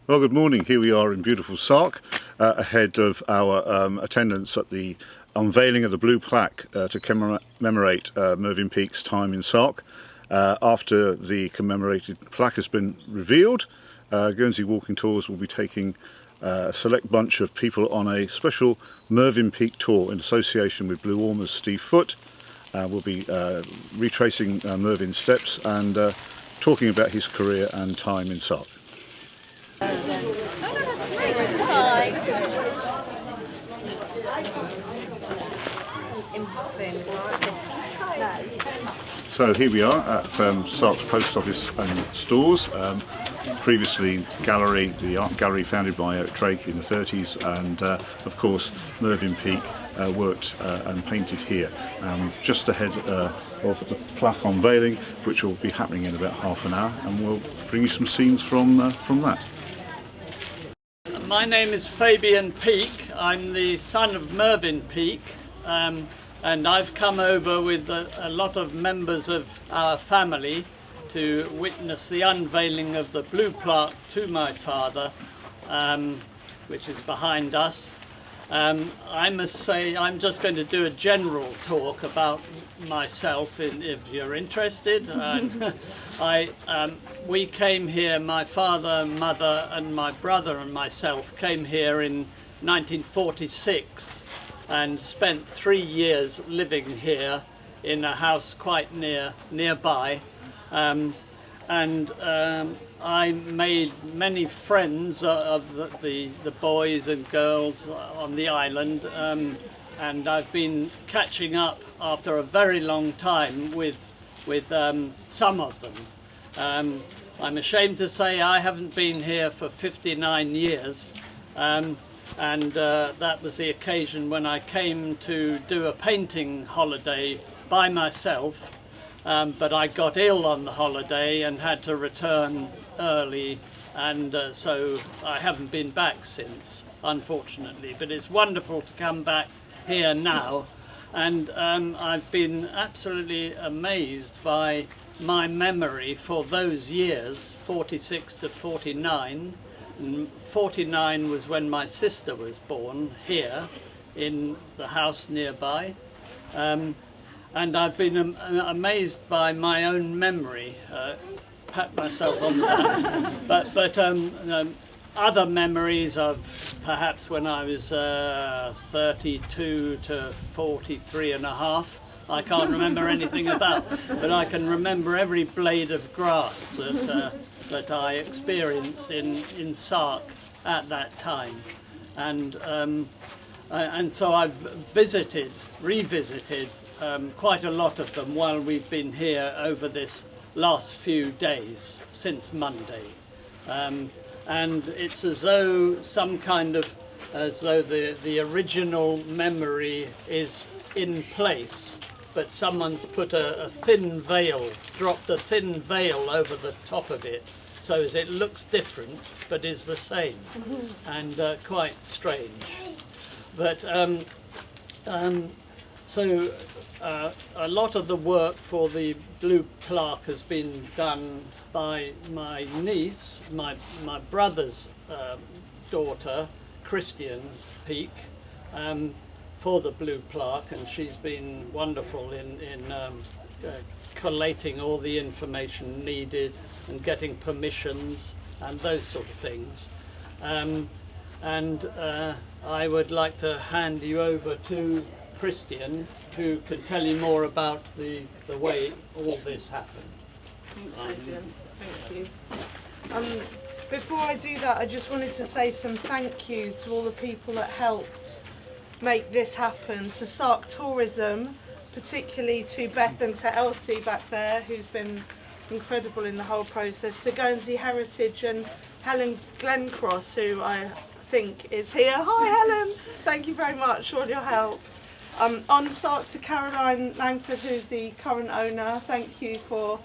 Well, good morning. Here we are in beautiful Sark, ahead of our attendance at the unveiling of the blue plaque to commemorate Mervyn Peake's time in Sark. After the commemorated plaque has been revealed, Guernsey Walking Tours will be taking a select bunch of people on a special Mervyn Peake tour in association with Blue Ormer's Steve Foote. We'll be retracing Mervyn's steps and talking about his career and time in Sark. So here we are at Sark's Post Office and Stores, previously gallery, the art gallery founded by Eric Drake in the 30s, and of course Mervyn Peake worked and painted here, just ahead of the plaque unveiling, which will be happening in about half an hour, and we'll bring you some scenes from that. My name is Fabian Peake. I'm the son of Mervyn Peake, and I've come over with a lot of members of our family to witness the unveiling of the blue plaque to my father, which is behind us. I must say I'm just going to do a general talk about myself if you're interested. We came here, my father, mother and my brother and myself came here in 1946 and spent 3 years living here in a house quite nearby. I made many friends of the boys and girls on the island, and I've been catching up after a very long time with some of them. I'm ashamed to say I haven't been here for 59 years, and that was the occasion when I came to do a painting holiday by myself. But I got ill on the holiday and had to return early, and so I haven't been back since, unfortunately. But it's wonderful to come back here now, and I've been absolutely amazed by my memory for those years, 46 to 49. And 49 was when my sister was born here in the house nearby. And I've been amazed by my own memory. Pat myself on the back. but other memories of perhaps when I was 32 to 43 and a half, I can't remember anything about, but I can remember every blade of grass that I experienced in Sark at that time. And so I've revisited quite a lot of them while we've been here over this last few days since Monday, and it's as though the original memory is in place, but someone's put a thin veil, dropped a thin veil over the top of it, so as it looks different but is the same, and quite strange. But so a lot of the work for the blue plaque has been done by my niece, my brother's daughter, Christian Peake, for the blue plaque, and she's been wonderful in collating all the information needed and getting permissions and those sort of things. I would like to hand you over to Christian, who can tell you more about the way all this happened. Thanks, Adrian. Thank you. Before I do that, I just wanted to say some thank yous to all the people that helped make this happen, to Sark Tourism, particularly to Beth and to Elsie back there, who's been incredible in the whole process, to Guernsey Heritage and Helen Glencross, who I think is here. Hi Helen, thank you very much for all your help. On Sark, to Caroline Langford, who's the current owner, thank you for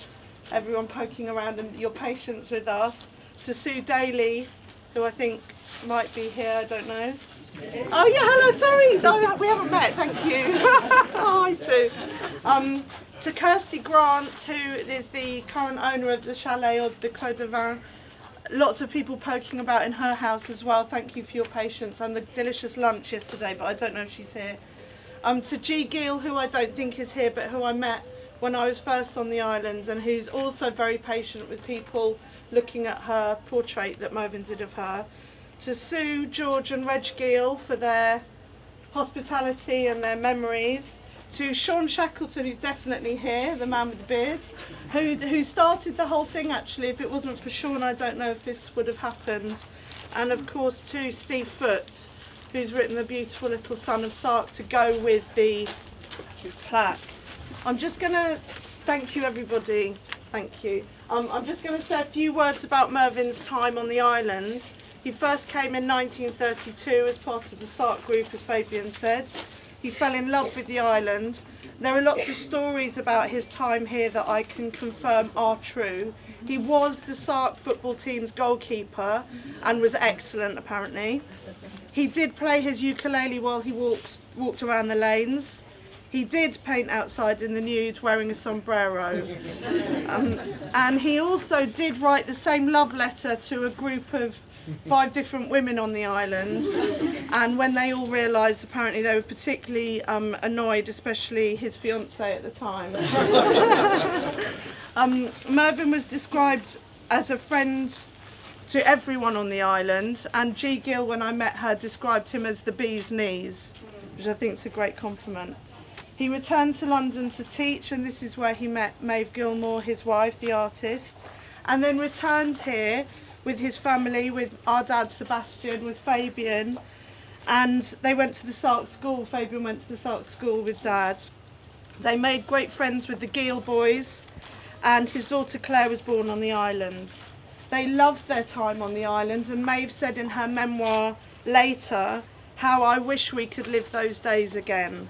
everyone poking around and your patience with us. To Sue Daly, who I think might be here, I don't know. Oh yeah, hello, sorry, no, we haven't met, thank you. Hi Sue. To Kirsty Grant, who is the current owner of the chalet or the Clos de Vin, lots of people poking about in her house as well. Thank you for your patience and the delicious lunch yesterday, but I don't know if she's here. To G. Gill, who I don't think is here, but who I met when I was first on the island, and who's also very patient with people looking at her portrait that Mervyn did of her. To Sue, George and Reg Gill for their hospitality and their memories. To Sean Shackleton, who's definitely here, the man with the beard, who started the whole thing actually. If it wasn't for Sean, I don't know if this would have happened. And of course to Steve Foote, who's written the beautiful little Son of Sark to go with the plaque. I'm just going to thank you everybody, thank you. I'm just going to say a few words about Mervyn's time on the island. He first came in 1932 as part of the Sark group, as Fabian said. He fell in love with the island. There are lots of stories about his time here that I can confirm are true. He was the Sark football team's goalkeeper and was excellent apparently. He did play his ukulele while he walked around the lanes. He did paint outside in the nude wearing a sombrero. And he also did write the same love letter to a group of 5 different women on the island, and when they all realised apparently they were particularly annoyed, especially his fiancée at the time. Mervyn was described as a friend to everyone on the island, and G. Gill, when I met her, described him as the bee's knees, which I think is a great compliment. He returned to London to teach, and this is where he met Maeve Gilmore, his wife, the artist, and then returned here with his family, with our dad Sebastian, with Fabian, and they went to the Sark school. Fabian went to the Sark school with Dad. They made great friends with the Gill boys, and his daughter Claire was born on the island. They loved their time on the island, and Maeve said in her memoir later, how I wish we could live those days again.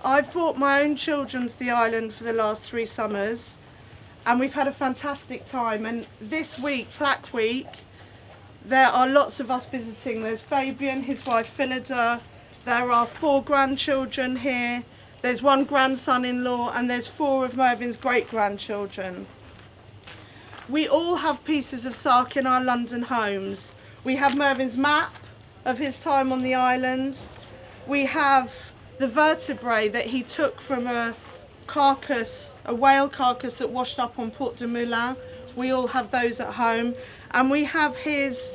I've brought my own children to the island for the last 3 summers, and we've had a fantastic time. And this week, Plaque Week, there are lots of us visiting. There's Fabian, his wife Phillida, there are 4 grandchildren here, there's 1 grandson-in-law, and there's 4 of Mervyn's great-grandchildren. We all have pieces of Sark in our London homes. We have Mervyn's map of his time on the island. We have the vertebrae that he took from a carcass, a whale carcass that washed up on Port de Moulins. We all have those at home, and we have his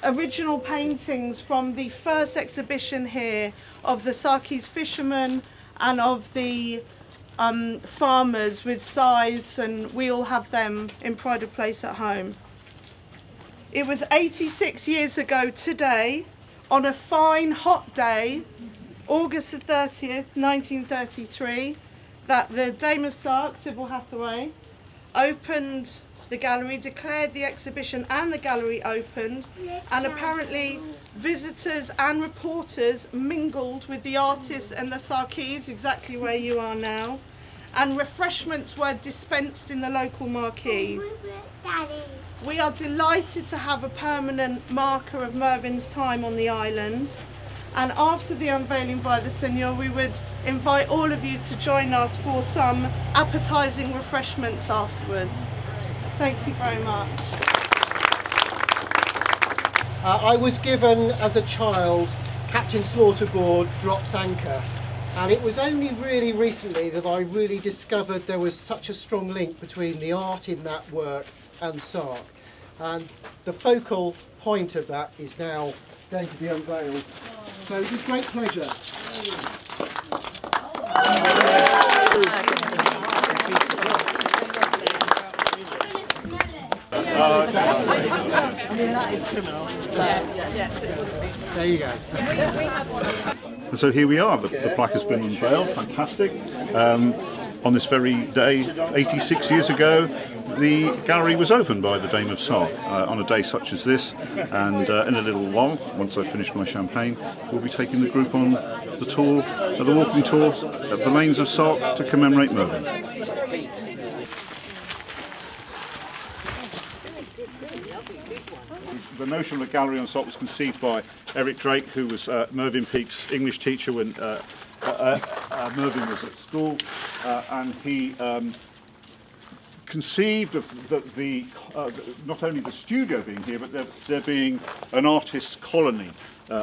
original paintings from the first exhibition here of the Sarkese fishermen and of the farmers with scythes, and we all have them in pride of place at home. It was 86 years ago today, on a fine hot day, August the 30th, 1933, that the Dame of Sark, Sybil Hathaway, opened the gallery, declared the exhibition and the gallery opened, and apparently visitors and reporters mingled with the artists and the Sarkese, exactly where you are now, and refreshments were dispensed in the local marquee. We are delighted to have a permanent marker of Mervyn's time on the island. And after the unveiling by the Seigneur, we would invite all of you to join us for some appetising refreshments afterwards. Thank you very much. I was given, as a child, Captain Slaughterboard Drops Anchor, and it was only really recently that I really discovered there was such a strong link between the art in that work and Sark. And the focal point of that is now going to be unveiled. So with great pleasure. There you go. And so here we are, the plaque has been unveiled, fantastic. On this very day, 86 years ago, the gallery was opened by the Dame of Sark on a day such as this, and in a little while, once I finish my champagne, we'll be taking the group on the tour, the walking tour of the lanes of Sark to commemorate Mervyn. The notion of a gallery on Sark was conceived by Eric Drake, who was Mervyn Peake's English teacher when Mervyn was at school, and he conceived of not only the studio being here, but there being an artist's colony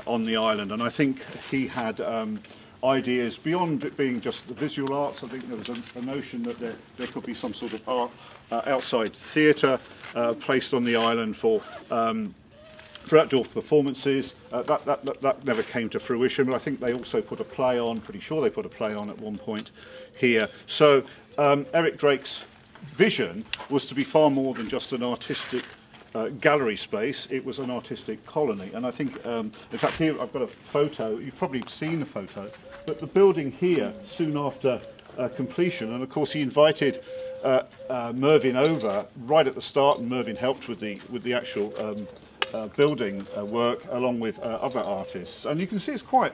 on the island. And I think he had ideas beyond it being just the visual arts. I think there was a notion that there could be some sort of art outside theatre placed on the island for outdoor performances. That never came to fruition, but I think they also put a play on, pretty sure they put a play on at one point here. So Eric Drake's vision was to be far more than just an artistic gallery space. It was an artistic colony. And I think, in fact, here I've got a photo. You've probably seen the photo, but the building here soon after completion, and of course he invited Mervyn over right at the start, and Mervyn helped with the actual building work along with other artists. And you can see it's quite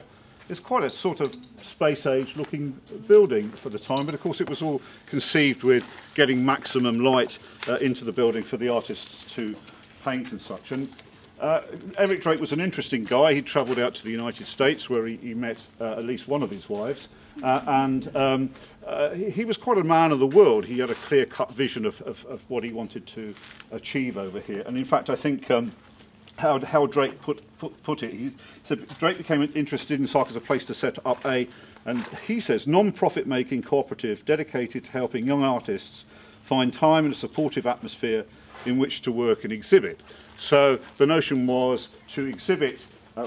a sort of space age looking building for the time, but of course it was all conceived with getting maximum light into the building for the artists to paint and such. And Eric Drake was an interesting guy. He travelled out to the United States where he met at least one of his wives, and he was quite a man of the world. He had a clear-cut vision of what he wanted to achieve over here. And in fact, I think how Drake put it, he said Drake became interested in Sark as a place to set up and he says, non-profit making cooperative dedicated to helping young artists find time and a supportive atmosphere in which to work and exhibit. So the notion was to exhibit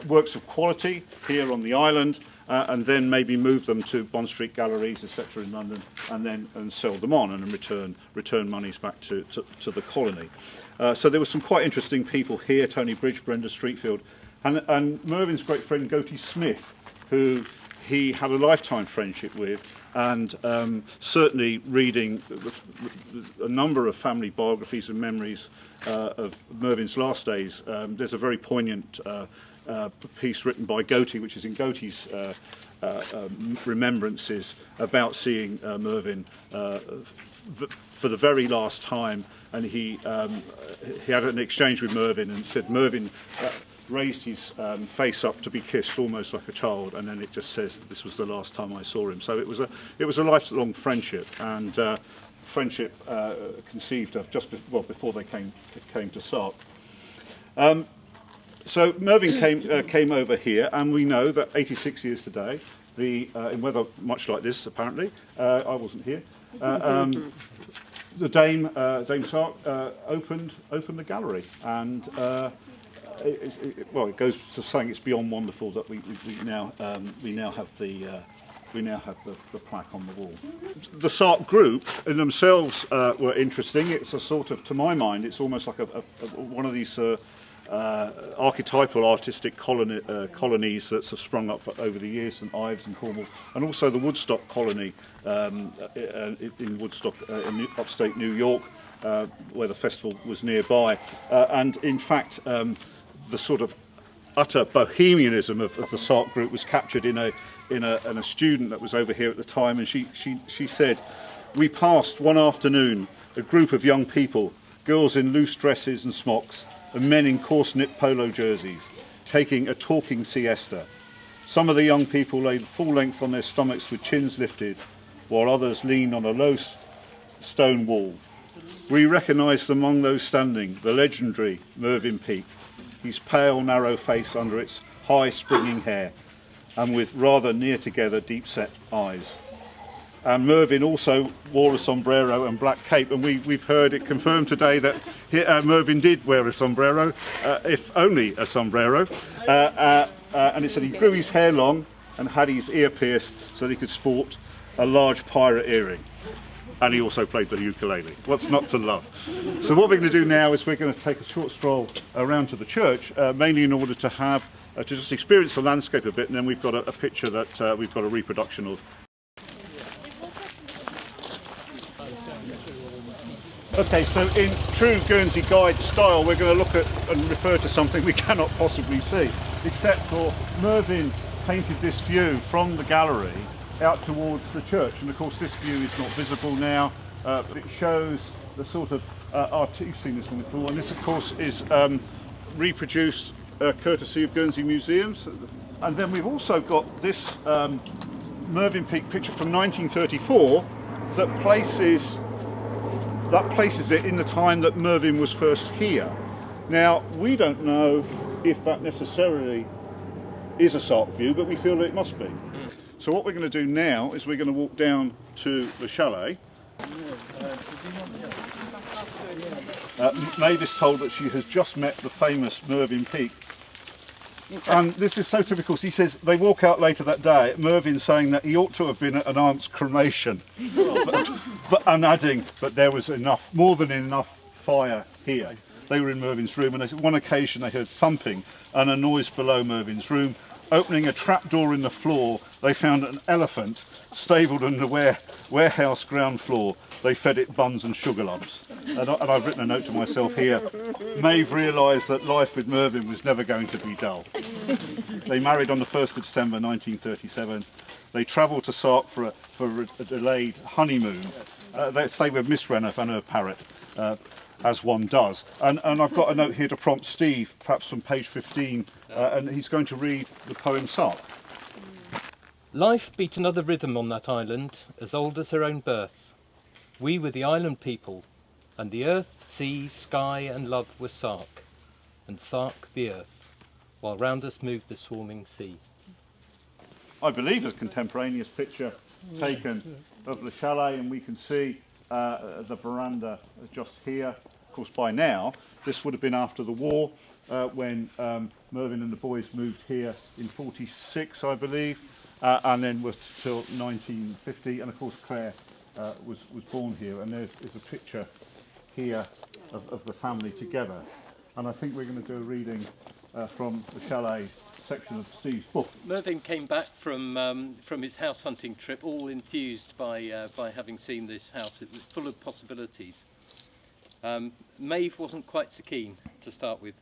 works of quality here on the island, and then maybe move them to Bond Street galleries, etc. in London, and sell them on and return monies back to the colony. So there were some quite interesting people here: Tony Bridge, Brenda Streetfield, and Mervyn's great friend Goaty Smith, who he had a lifetime friendship with, and certainly reading a number of family biographies and memories of Mervyn's last days. There's a very poignant piece written by Goaty, which is in Goaty's remembrances, about seeing Mervyn for the very last time, and he had an exchange with Mervyn and said Mervyn raised his face up to be kissed almost like a child, and then it just says this was the last time I saw him. So it was a lifelong friendship, and friendship conceived of just before they came to Sark. So Mervyn came over here, and we know that 86 years today, in weather much like this apparently, I wasn't here, the Dame Sark opened the gallery, and it goes to saying it's beyond wonderful that we now have the plaque on the wall. The Sark group in themselves were interesting. It's a sort of, to my mind, it's almost like one of these archetypal artistic colonies that have sprung up over the years, St Ives and Cornwall, and also the Woodstock colony in Woodstock in upstate New York, where the festival was nearby. And in fact, the sort of utter bohemianism of the Sark group was captured in a student that was over here at the time, and she said, "We passed one afternoon a group of young people, girls in loose dresses and smocks, and men in coarse knit polo jerseys, taking a talking siesta. Some of the young people lay full length on their stomachs with chins lifted, while others leaned on a low stone wall. We recognised among those standing the legendary Mervyn Peake, his pale narrow face under its high springing hair, and with rather near together deep set eyes. And Mervyn also wore a sombrero and black cape, and we've heard it confirmed today that Mervyn did wear a sombrero, if only a sombrero, and it said he grew his hair long and had his ear pierced so that he could sport a large pirate earring. And he also played the ukulele. What's not to love? So what we're going to do now is we're going to take a short stroll around to the church, mainly in order to have to just experience the landscape a bit, and then we've got a picture that we've got a reproduction of. Okay, so in true Guernsey Guide style, we're going to look at and refer to something we cannot possibly see, except for Mervyn painted this view from the gallery out towards the church, and of course this view is not visible now, but it shows the sort of you've seen this one before, and this of course is reproduced courtesy of Guernsey Museums. And then we've also got this Mervyn Peake picture from 1934 that places that places it in the time that Mervyn was first here. Now, we don't know if that necessarily is a Sark view, but we feel that it must be. So what we're going to do now is we're going to walk down to the chalet. Maeve is told that she has just met the famous Mervyn Peake. And this is so typical. He says they walk out later that day, Mervyn saying that he ought to have been at an aunt's cremation. And adding, but there was enough, more than enough fire here. They were in Mervyn's room, and on one occasion they heard thumping and a noise below Mervyn's room. Opening a trapdoor in the floor, they found an elephant stabled on the warehouse ground floor. They fed it buns and sugar lumps. And I've written a note to myself here. Maeve realised that life with Mervyn was never going to be dull. They married on the 1st of December 1937. They travelled to Sark for a delayed honeymoon. They stayed with Miss Renouf and her parrot, as one does. And I've got a note here to prompt Steve, perhaps from page 15, and he's going to read the poem Sark. Life beat another rhythm on that island, as old as her own birth. We were the island people, and the earth, sea, sky and love were Sark, and Sark the earth, while round us moved the swarming sea. I believe a contemporaneous picture taken of the chalet, and we can see the veranda just here. Of course, by now, this would have been after the war, when Mervyn and the boys moved here in 46, I believe, and then was till 1950, and of course Claire was born here, and there's a picture here of the family together. And I think we're going to do a reading from the chalet section of Steve's book. Mervyn came back from his house hunting trip all enthused by having seen this house. It was full of possibilities. Maeve wasn't quite so keen to start with.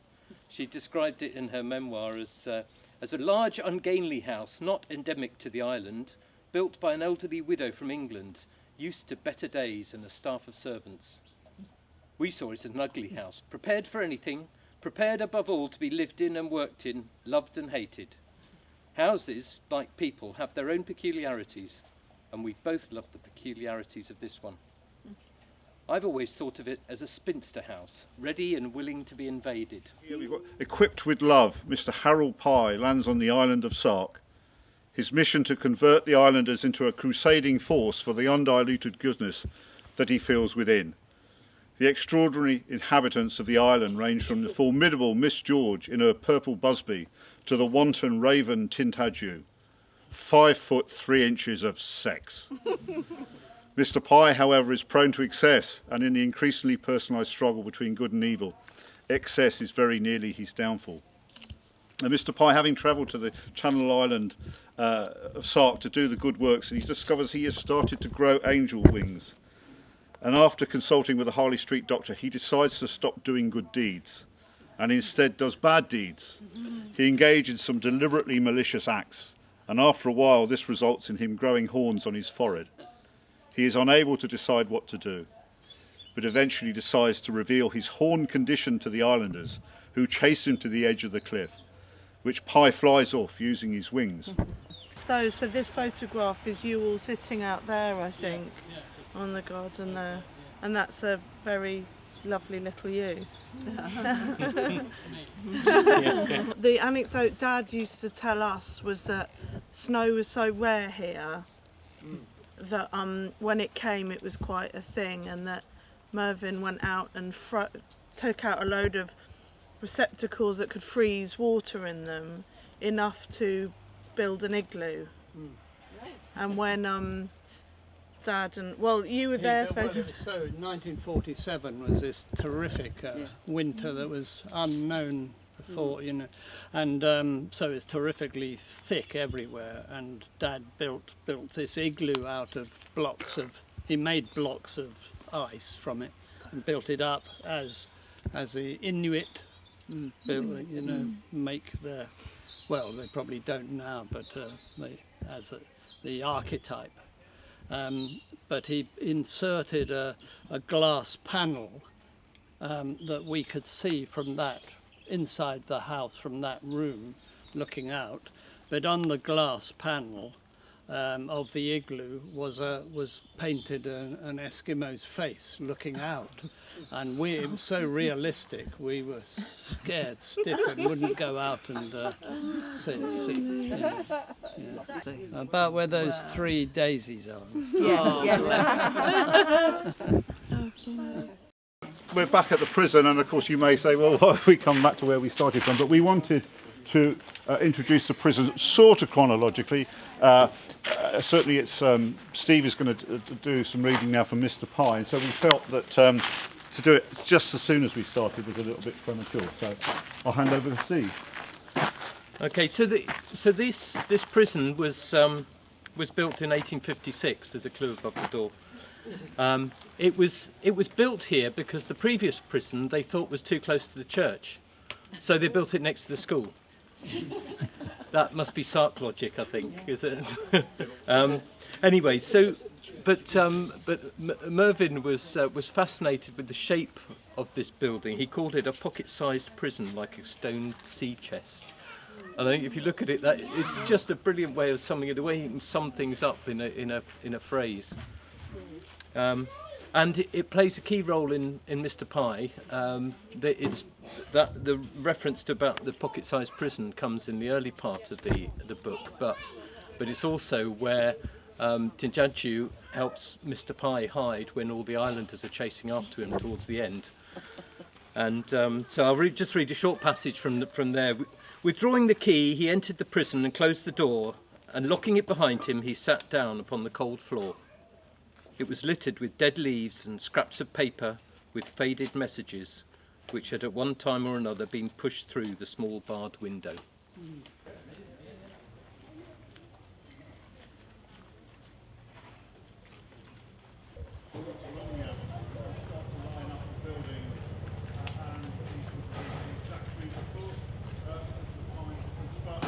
She described it in her memoir as a large ungainly house not endemic to the island, built by an elderly widow from England, used to better days and a staff of servants. We saw it as an ugly house, prepared for anything, prepared above all to be lived in and worked in, loved and hated. Houses, like people, have their own peculiarities, and we both love the peculiarities of this one. I've always thought of it as a spinster house, ready and willing to be invaded. Here we've got, equipped with love, Mr. Harold Pye lands on the island of Sark. His mission to convert the islanders into a crusading force for the undiluted goodness that he feels within. The extraordinary inhabitants of the island range from the formidable Miss George in her purple busby to the wanton raven Tintagel. 5 foot 3 inches of sex. Mr. Pye, however, is prone to excess, and in the increasingly personalised struggle between good and evil, excess is very nearly his downfall. And Mr. Pye, having travelled to the Channel Island of Sark to do the good works, and he discovers he has started to grow angel wings. And after consulting with a Harley Street doctor, he decides to stop doing good deeds and instead does bad deeds. He engages in some deliberately malicious acts, and after a while this results in him growing horns on his forehead. He is unable to decide what to do, but eventually decides to reveal his horn condition to the islanders, who chase him to the edge of the cliff, which Pye flies off using his wings. So this photograph is you all sitting out there, I think, on the garden there, and that's a very lovely little you. The anecdote Dad used to tell us was that snow was so rare here that when it came it was quite a thing, and that Mervyn went out and took out a load of receptacles that could freeze water in them enough to build an igloo. And when Dad and, well, you were there for... So 1947 was this terrific winter that was unknown before, you know, and so it's terrifically thick everywhere, and Dad built this igloo out of blocks of, he made blocks of ice from it and built it up as the Inuit built, you know, make their, well, they probably don't now, but the archetype. But he inserted a glass panel that we could see from that, inside the house from that room, looking out. But on the glass panel of the igloo was painted an Eskimo's face looking out, and it was so realistic. We were scared stiff and wouldn't go out and see. Yeah. About where those 3 daisies are. We're back at the prison, and of course you may say, well, why have we come back to where we started from? But we wanted to introduce the prison sort of chronologically. Certainly it's Steve is going to do some reading now from Mr. Pye, and so we felt that to do it just as soon as we started was a little bit premature. So I'll hand over to Steve. Okay, so this prison was built in 1856. There's a clue above the door. It was built here because the previous prison they thought was too close to the church, so they built it next to the school. That must be Sark logic, I think, is it? Anyway, but Mervyn was fascinated with the shape of this building. He called it a pocket-sized prison, like a stone sea chest. And I think if you look at it, it's just a brilliant way of summing it, the way he can sum things up in a phrase. And it plays a key role in Mr. Pye. The reference to about the pocket-sized prison comes in the early part of the book, but it's also where Tinjadju helps Mr. Pye hide when all the islanders are chasing after him towards the end. And so I'll just read a short passage from there. Withdrawing the key, he entered the prison and closed the door, and locking it behind him, he sat down upon the cold floor. It was littered with dead leaves and scraps of paper with faded messages, which had at one time or another been pushed through the small barred window.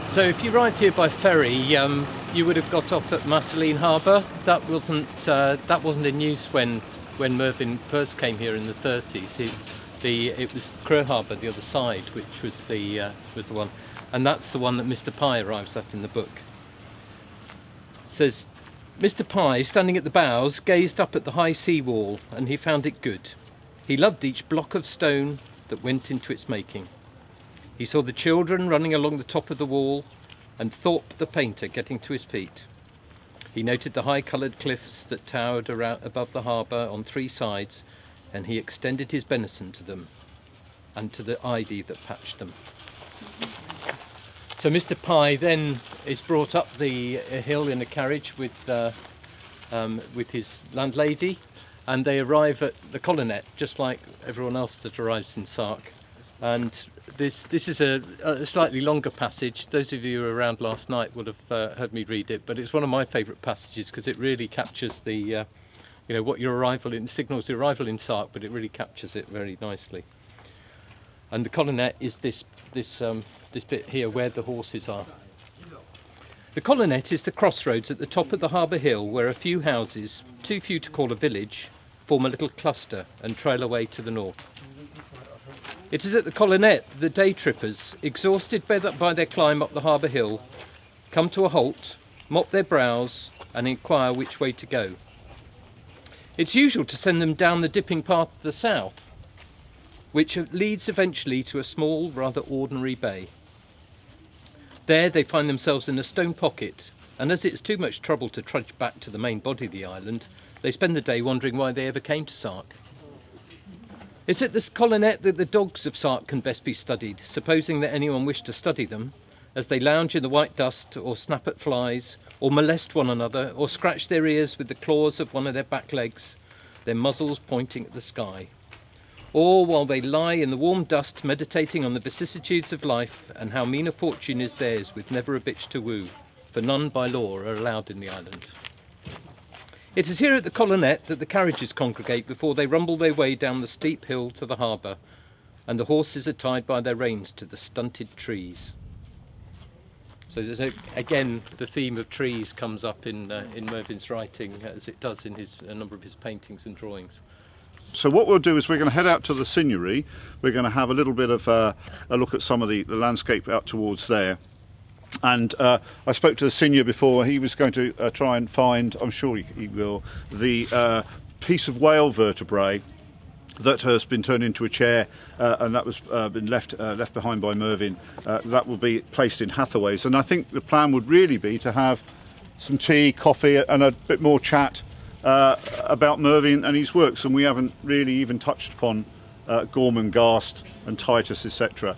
So if you arrived here by ferry, you would have got off at Marceline Harbour. That wasn't in use when Mervyn first came here in the 30s. It was Crow Harbour, the other side, which was the one, and that's the one that Mr. Pye arrives at in the book. It says, Mr. Pye, standing at the bows, gazed up at the high sea wall, and he found it good. He loved each block of stone that went into its making. He saw the children running along the top of the wall, and Thorpe the painter getting to his feet. He noted the high-coloured cliffs that towered around above the harbour on 3 sides, and he extended his benison to them, and to the ivy that patched them. So Mr. Pye then is brought up the hill in a carriage with his landlady, and they arrive at the Colonet, just like everyone else that arrives in Sark. And this is a slightly longer passage. Those of you who were around last night would have heard me read it, but it's one of my favourite passages because it really captures the, what your arrival in signals your arrival in Sark, but it really captures it very nicely. And the Colonet is this bit here where the horses are. The Colonet is the crossroads at the top of the harbour hill where a few houses, too few to call a village, form a little cluster and trail away to the north. It is at the Colonet that the day trippers, exhausted by their climb up the harbour hill, come to a halt, mop their brows and inquire which way to go. It's usual to send them down the dipping path to the south, which leads eventually to a small, rather ordinary bay. There they find themselves in a stone pocket, and as it's too much trouble to trudge back to the main body of the island, they spend the day wondering why they ever came to Sark. It's at this Colonet that the dogs of Sark can best be studied, supposing that anyone wished to study them, as they lounge in the white dust, or snap at flies, or molest one another, or scratch their ears with the claws of one of their back legs, their muzzles pointing at the sky. Or while they lie in the warm dust meditating on the vicissitudes of life and how mean a fortune is theirs with never a bitch to woo, for none by law are allowed in the island. It is here at the Colonet that the carriages congregate before they rumble their way down the steep hill to the harbour, and the horses are tied by their reins to the stunted trees. So again, the theme of trees comes up in Mervyn's writing, as it does in a number of his paintings and drawings. So what we'll do is we're going to head out to the Signory. We're going to have a little bit of a look at some of the landscape out towards there. And I spoke to the senior before. He was going to try and find, I'm sure he will, the piece of whale vertebrae that has been turned into a chair, and that was been left behind by Mervyn. That will be placed in Hathaway's, and I think the plan would really be to have some tea, coffee, and a bit more chat about Mervyn and his works. And we haven't really even touched upon Gorman, Gast, and Titus, etc.